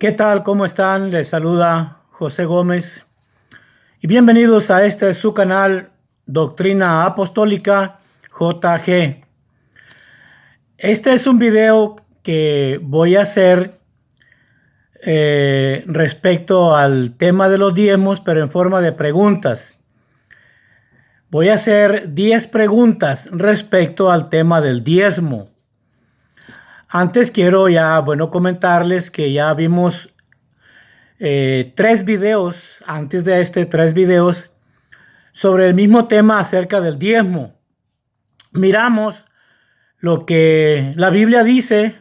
¿Qué tal? ¿Cómo están? Les saluda José Gómez y bienvenidos a este su canal Doctrina Apostólica JG. Este es un video que voy a hacer respecto al tema de los diezmos, pero en forma de preguntas. Voy a hacer 10 preguntas respecto al tema del diezmo. Antes quiero comentarles que ya vimos 3 videos, antes de este 3 videos, sobre el mismo tema acerca del diezmo. Miramos lo que la Biblia dice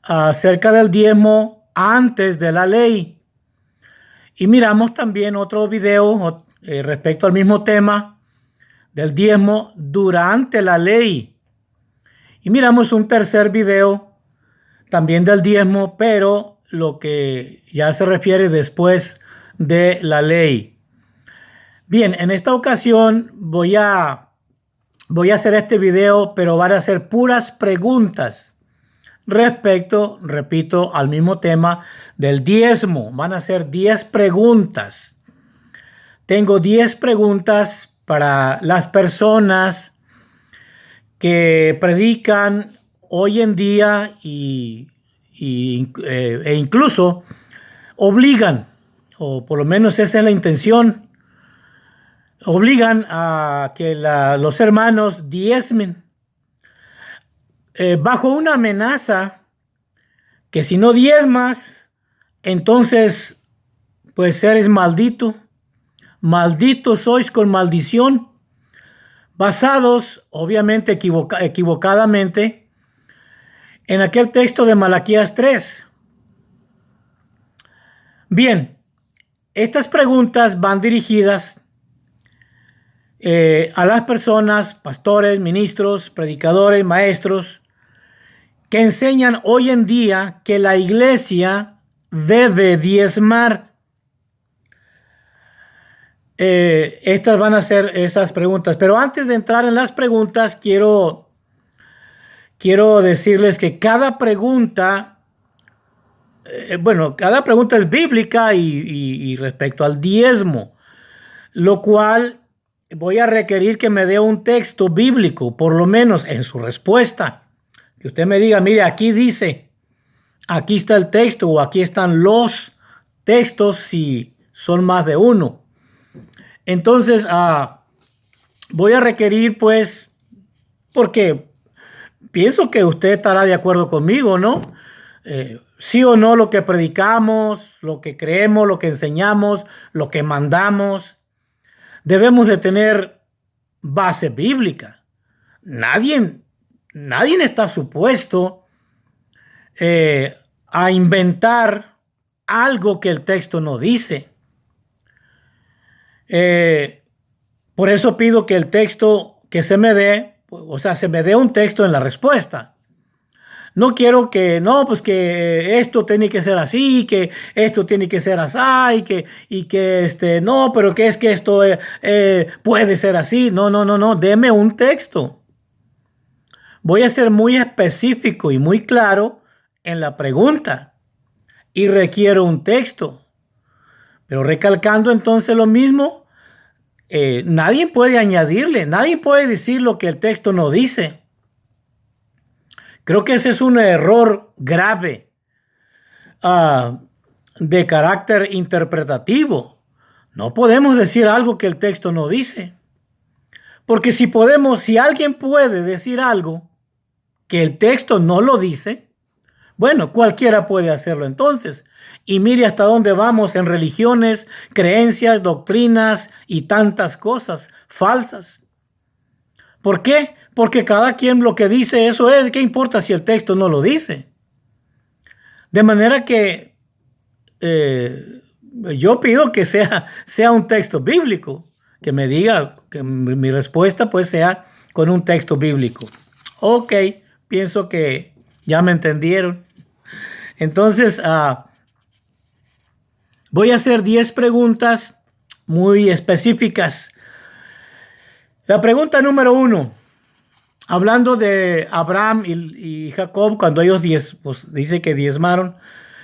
acerca del diezmo antes de la ley. Y miramos también otro video respecto al mismo tema del diezmo durante la ley. Y miramos un tercer video también del diezmo, pero lo que ya se refiere después de la ley. Bien, en esta ocasión voy a hacer este video, pero van a ser puras preguntas respecto, repito, al mismo tema del diezmo. Van a ser 10 preguntas. Tengo 10 preguntas para las personas que predican hoy en día e incluso obligan, o por lo menos esa es la intención, obligan a que los hermanos diezmen bajo una amenaza que si no diezmas, entonces pues eres maldito. Malditos sois con maldición, basados obviamente equivocadamente en aquel texto de Malaquías 3. Bien, estas preguntas van dirigidas a las personas, pastores, ministros, predicadores, maestros, que enseñan hoy en día que la iglesia debe diezmar. Estas van a ser esas preguntas. Pero antes de entrar en las preguntas, quiero decirles que cada pregunta, cada pregunta es bíblica y respecto al diezmo, lo cual voy a requerir que me dé un texto bíblico, por lo menos en su respuesta. Que usted me diga, mire, aquí dice, aquí está el texto o aquí están los textos si son más de uno. Entonces, voy a requerir, pues, porque pienso que usted estará de acuerdo conmigo, ¿no? Sí o no lo que predicamos, lo que creemos, lo que enseñamos, lo que mandamos, debemos de tener base bíblica. Nadie está supuesto a inventar algo que el texto no dice. Por eso pido que el texto que se me dé, se me dé un texto en la respuesta. No quiero que, pues que esto tiene que ser así, que esto tiene que ser así, y que no, pero que es que esto puede ser así. No, deme un texto. Voy a ser muy específico y muy claro en la pregunta y requiero un texto. Pero recalcando entonces lo mismo, nadie puede añadirle, nadie puede decir lo que el texto no dice. Creo que ese es un error grave de carácter interpretativo. No podemos decir algo que el texto no dice. Porque si alguien puede decir algo que el texto no lo dice, bueno, cualquiera puede hacerlo entonces. Y mire hasta dónde vamos en religiones, creencias, doctrinas y tantas cosas falsas. ¿Por qué? Porque cada quien lo que dice eso es, ¿qué importa si el texto no lo dice? De manera que yo pido que sea un texto bíblico, que me diga, que mi respuesta pues sea con un texto bíblico. Ok, pienso que ya me entendieron. Entonces, voy a hacer 10 preguntas muy específicas. La pregunta número 1, hablando de Abraham y Jacob, cuando ellos dice que diezmaron.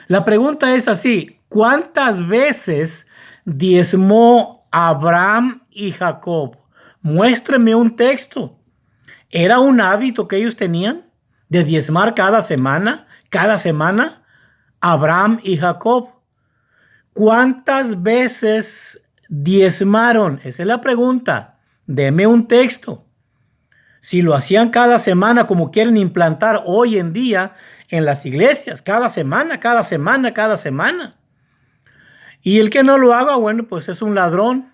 La pregunta es así: ¿cuántas veces diezmó Abraham y Jacob? Muéstreme un texto. ¿Era un hábito que ellos tenían de diezmar cada semana? Cada semana, Abraham y Jacob. ¿Cuántas veces diezmaron? Esa es la pregunta. Deme un texto. Si lo hacían cada semana como quieren implantar hoy en día en las iglesias, cada semana, cada semana, cada semana. Y el que no lo haga, bueno, pues es un ladrón,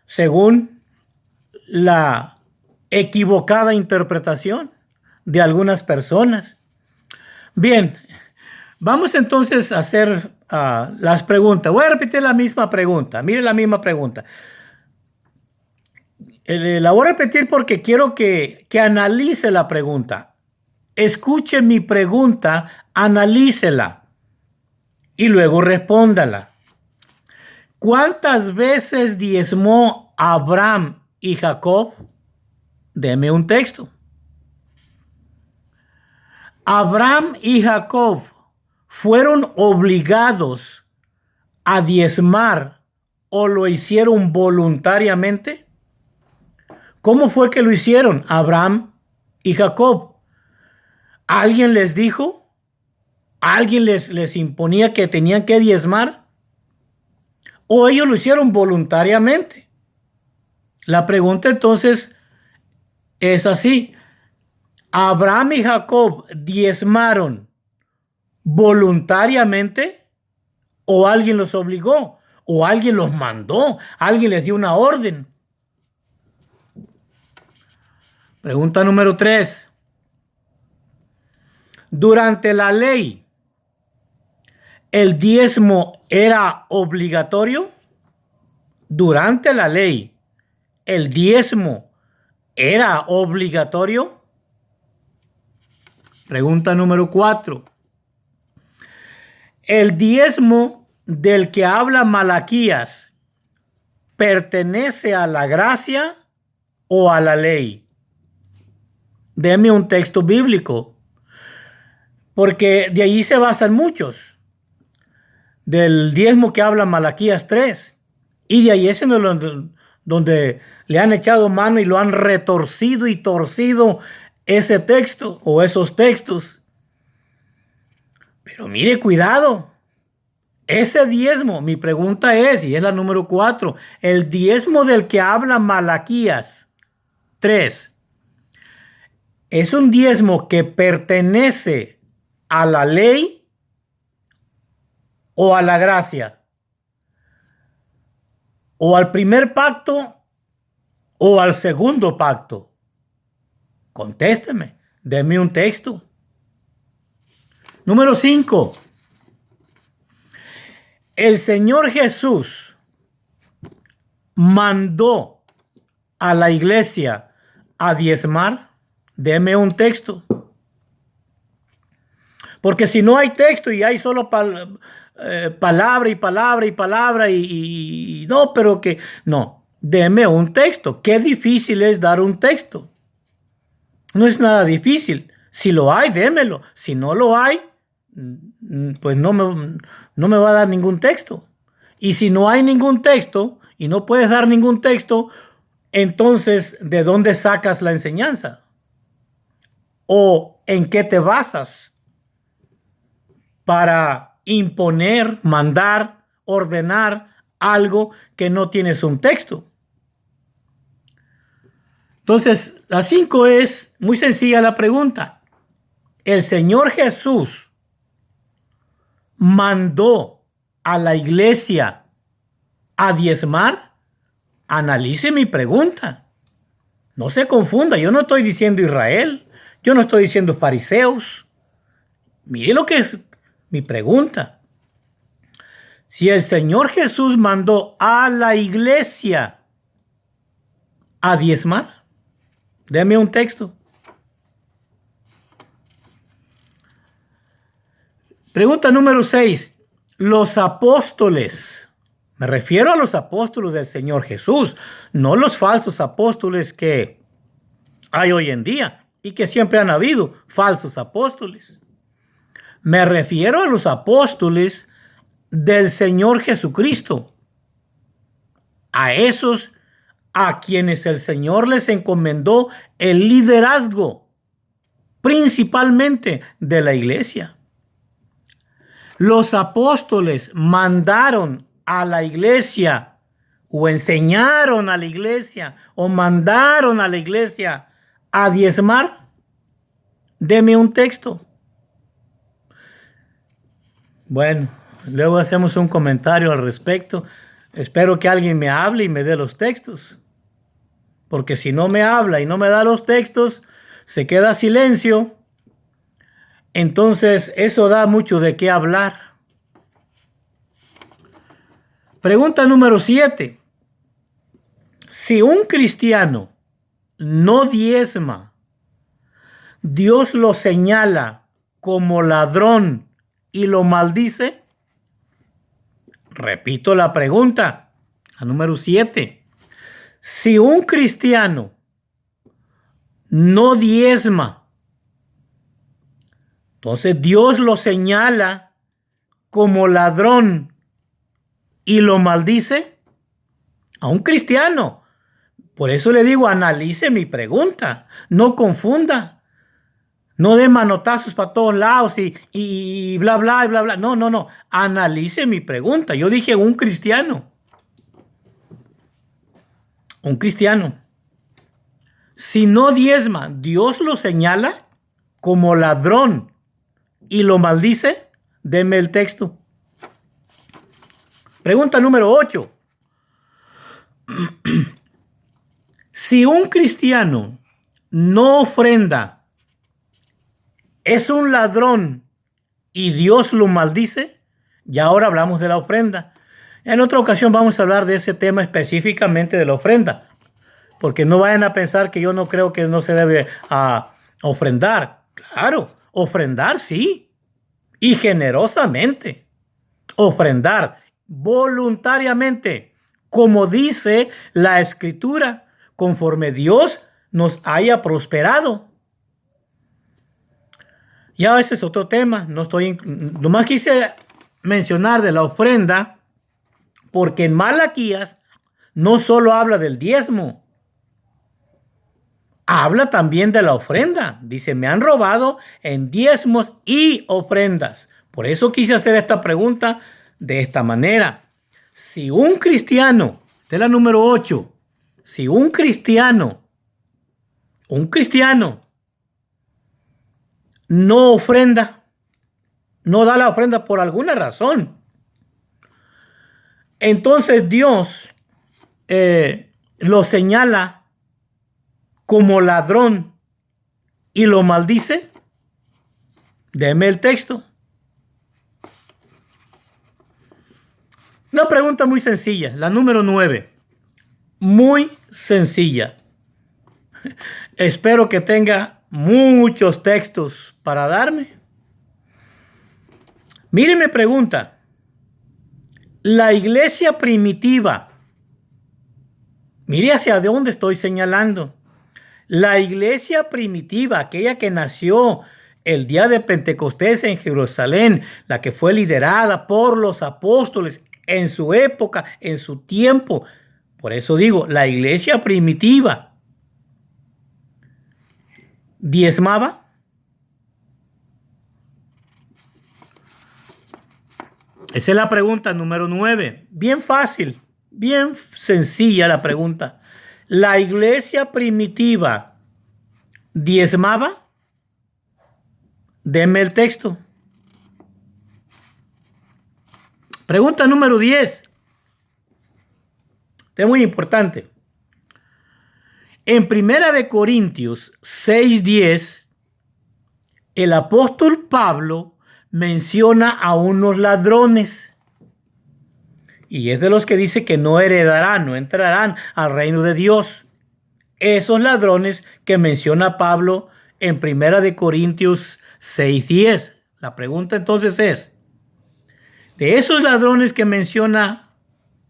según la equivocada interpretación de algunas personas. Bien, vamos entonces a hacer las preguntas. Voy a repetir la misma pregunta. Mire la misma pregunta. La voy a repetir porque quiero que analice la pregunta. Escuche mi pregunta, analícela y luego respóndala. ¿Cuántas veces diezmó Abraham y Jacob? Deme un texto. Abraham y Jacob fueron obligados a diezmar o lo hicieron voluntariamente. ¿Cómo fue que lo hicieron Abraham y Jacob? ¿Alguien les dijo? ¿Alguien les imponía que tenían que diezmar? ¿O ellos lo hicieron voluntariamente? La pregunta entonces es así: ¿Abraham y Jacob diezmaron voluntariamente o alguien los obligó o alguien los mandó, alguien les dio una orden? Pregunta número 3. Durante la ley, ¿el diezmo era obligatorio? Durante la ley, ¿el diezmo era obligatorio? Pregunta número 4. ¿El diezmo del que habla Malaquías pertenece a la gracia o a la ley? Deme un texto bíblico, porque de allí se basan muchos. Del diezmo que habla Malaquías 3. Y de ahí es donde le han echado mano y lo han retorcido y torcido ese texto o esos textos. Pero mire, cuidado. Ese diezmo, mi pregunta es, y es la número 4, el diezmo del que habla Malaquías 3, ¿es un diezmo que pertenece a la ley o a la gracia? ¿O al primer pacto o al segundo pacto? Contésteme, deme un texto. Número 5. El Señor Jesús mandó a la iglesia a diezmar. Deme un texto. Porque si no hay texto y hay solo palabra y palabra y palabra y no, pero que no, deme un texto. Qué difícil es dar un texto. No es nada difícil. Si lo hay, démelo. Si no lo hay, pues no me va a dar ningún texto. Y si no hay ningún texto y no puedes dar ningún texto, entonces, ¿de dónde sacas la enseñanza? ¿O en qué te basas para imponer, mandar, ordenar algo que no tienes un texto? Entonces, la 5 es muy sencilla la pregunta. ¿El Señor Jesús mandó a la iglesia a diezmar? Analice mi pregunta. No se confunda, yo no estoy diciendo Israel, yo no estoy diciendo fariseos. Mire lo que es mi pregunta. Si el Señor Jesús mandó a la iglesia a diezmar, deme un texto. Pregunta número 6. Los apóstoles, me refiero a los apóstoles del Señor Jesús, no los falsos apóstoles que hay hoy en día y que siempre han habido falsos apóstoles. Me refiero a los apóstoles del Señor Jesucristo, a esos a quienes el Señor les encomendó el liderazgo, principalmente de la iglesia. Los apóstoles mandaron a la iglesia o enseñaron a la iglesia o mandaron a la iglesia a diezmar. Deme un texto. Bueno, luego hacemos un comentario al respecto. Espero que alguien me hable y me dé los textos. Porque si no me habla y no me da los textos, se queda silencio. Entonces eso da mucho de qué hablar. Pregunta número 7. Si un cristiano no diezma, ¿Dios lo señala como ladrón y lo maldice? Repito la pregunta, la número 7. Si un cristiano no diezma, entonces Dios lo señala como ladrón y lo maldice a un cristiano. Por eso le digo, analice mi pregunta, no confunda, no dé manotazos para todos lados y bla, bla, bla, bla. No, analice mi pregunta. Yo dije un cristiano. Un cristiano. Si no diezma, Dios lo señala como ladrón y lo maldice. Deme el texto. Pregunta número 8. Si un cristiano no ofrenda, ¿es un ladrón y Dios lo maldice? Ya ahora hablamos de la ofrenda. En otra ocasión vamos a hablar de ese tema específicamente de la ofrenda, porque no vayan a pensar que yo no creo que no se debe ofrendar. Claro, ofrendar sí, y generosamente. Ofrendar voluntariamente, como dice la Escritura, conforme Dios nos haya prosperado. Ya ese es otro tema. Nomás quise mencionar de la ofrenda, porque en Malaquías no solo habla del diezmo, habla también de la ofrenda. Dice, me han robado en diezmos y ofrendas. Por eso quise hacer esta pregunta de esta manera. Si un cristiano, esta es la número 8, si un cristiano no ofrenda, no da la ofrenda por alguna razón, entonces Dios lo señala como ladrón y lo maldice. Deme el texto. Una pregunta muy sencilla, la número 9. Muy sencilla. Espero que tenga muchos textos para darme. Mire, me pregunta. La iglesia primitiva, mire hacia dónde estoy señalando. La iglesia primitiva, aquella que nació el día de Pentecostés en Jerusalén, la que fue liderada por los apóstoles en su época, en su tiempo. Por eso digo, la iglesia primitiva diezmaba. Esa es la pregunta número 9. Bien fácil, bien sencilla la pregunta. ¿La iglesia primitiva diezmaba? Denme el texto. Pregunta número 10. Es muy importante. En 1 Corintios 6:10, el apóstol Pablo menciona a unos ladrones. Y es de los que dice que no heredarán, no entrarán al reino de Dios. Esos ladrones que menciona Pablo en 1 Corintios 6:10. La pregunta entonces es, de esos ladrones que menciona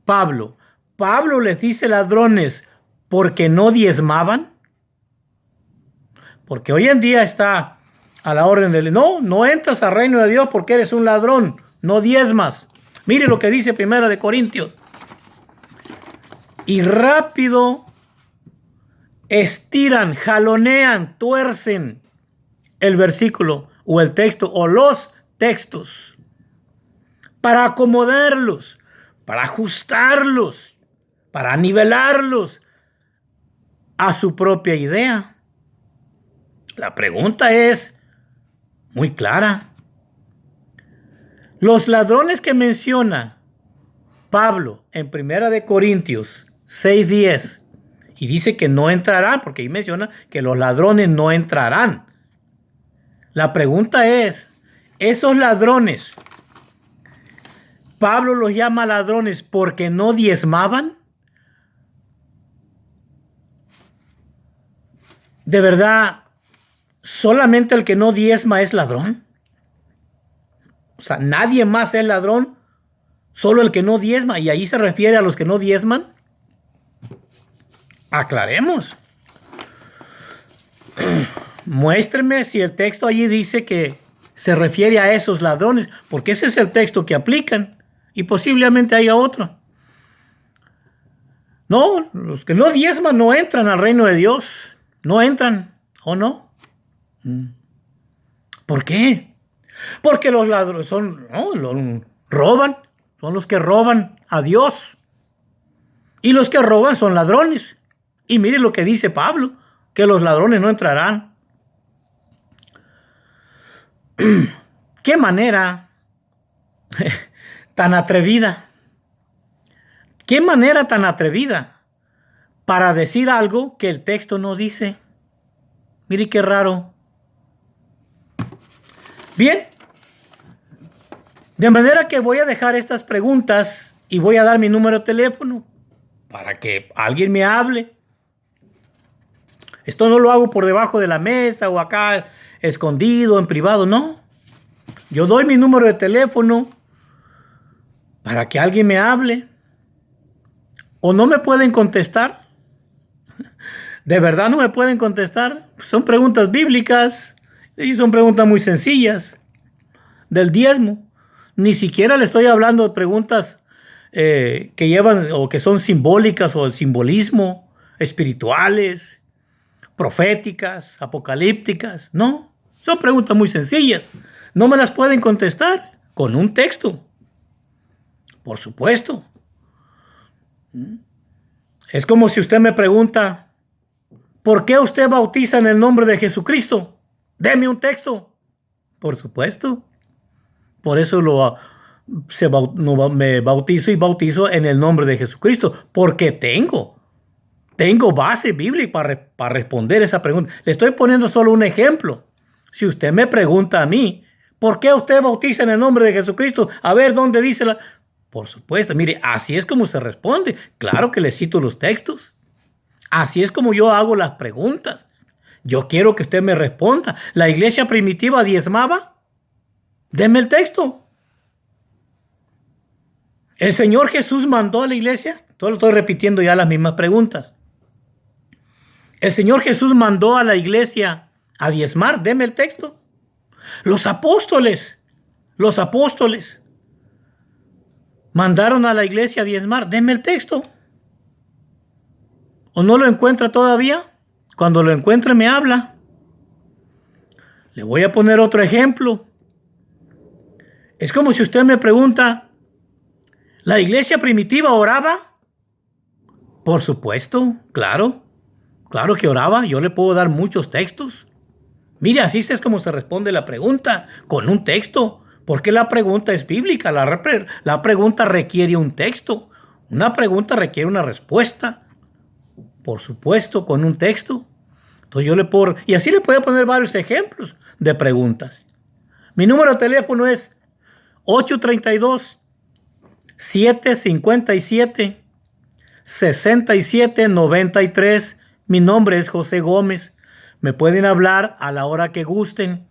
Pablo, ¿Pablo les dice ladrones porque no diezmaban? Porque hoy en día está a la orden de no, no entras al reino de Dios porque eres un ladrón, no diezmas. Mire lo que dice 1 Corintios. Y rápido estiran, jalonean, tuercen el versículo o el texto o los textos para acomodarlos, para ajustarlos, para nivelarlos a su propia idea. La pregunta es muy clara. Los ladrones que menciona Pablo en 1 Corintios 6:10 y dice que no entrarán, porque ahí menciona que los ladrones no entrarán. La pregunta es, esos ladrones, Pablo los llama ladrones porque no diezmaban. ¿De verdad solamente el que no diezma es ladrón? O sea, nadie más es ladrón, solo el que no diezma, y ahí se refiere a los que no diezman. Aclaremos. Muéstreme si el texto allí dice que se refiere a esos ladrones, porque ese es el texto que aplican y posiblemente haya otro. No, los que no diezman no entran al reino de Dios. No entran, ¿o no? ¿Por qué? Porque los ladrones roban, son los que roban a Dios. Y los que roban son ladrones. Y mire lo que dice Pablo, que los ladrones no entrarán. ¿Qué manera tan atrevida? ¿Qué manera tan atrevida para decir algo que el texto no dice? Mire qué raro. Bien, de manera que voy a dejar estas preguntas y voy a dar mi número de teléfono para que alguien me hable. Esto no lo hago por debajo de la mesa o acá escondido, en privado, no. Yo doy mi número de teléfono para que alguien me hable. ¿O no me pueden contestar? ¿De verdad no me pueden contestar? Son preguntas bíblicas y son preguntas muy sencillas del diezmo. Ni siquiera le estoy hablando de preguntas que llevan o que son simbólicas o el simbolismo, espirituales, proféticas, apocalípticas. No, son preguntas muy sencillas. No me las pueden contestar con un texto. Por supuesto. Es como si usted me pregunta, ¿por qué usted bautiza en el nombre de Jesucristo? Deme un texto. Por supuesto. Por eso me bautizo y bautizo en el nombre de Jesucristo. Porque tengo base bíblica para responder esa pregunta. Le estoy poniendo solo un ejemplo. Si usted me pregunta a mí, ¿por qué usted bautiza en el nombre de Jesucristo? A ver, ¿dónde dice la...? Por supuesto, mire, así es como se responde. Claro que le cito los textos. Así es como yo hago las preguntas. Yo quiero que usted me responda. ¿La iglesia primitiva diezmaba? Deme el texto. ¿El Señor Jesús mandó a la iglesia? Todo estoy repitiendo ya las mismas preguntas. ¿El Señor Jesús mandó a la iglesia a diezmar? Deme el texto. Los apóstoles mandaron a la iglesia a diezmar. Deme el texto. ¿O no lo encuentra todavía? Cuando lo encuentre me habla. Le voy a poner otro ejemplo. Es como si usted me pregunta, ¿la iglesia primitiva oraba? Por supuesto, claro que oraba. Yo le puedo dar muchos textos. Mire, así es como se responde la pregunta, con un texto. Porque la pregunta es bíblica, la pregunta requiere un texto. Una pregunta requiere una respuesta. Por supuesto, con un texto. Entonces yo le puedo... Y así le puedo poner varios ejemplos de preguntas. Mi número de teléfono es 832-757-6793. Mi nombre es José Gómez. Me pueden hablar a la hora que gusten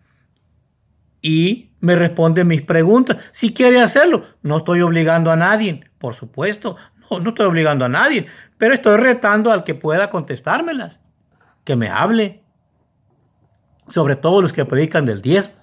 y me responden mis preguntas. Si quiere hacerlo, no estoy obligando a nadie, por supuesto. No estoy obligando a nadie, pero estoy retando al que pueda contestármelas. Que me hable. sobre todo los que predican del diezmo.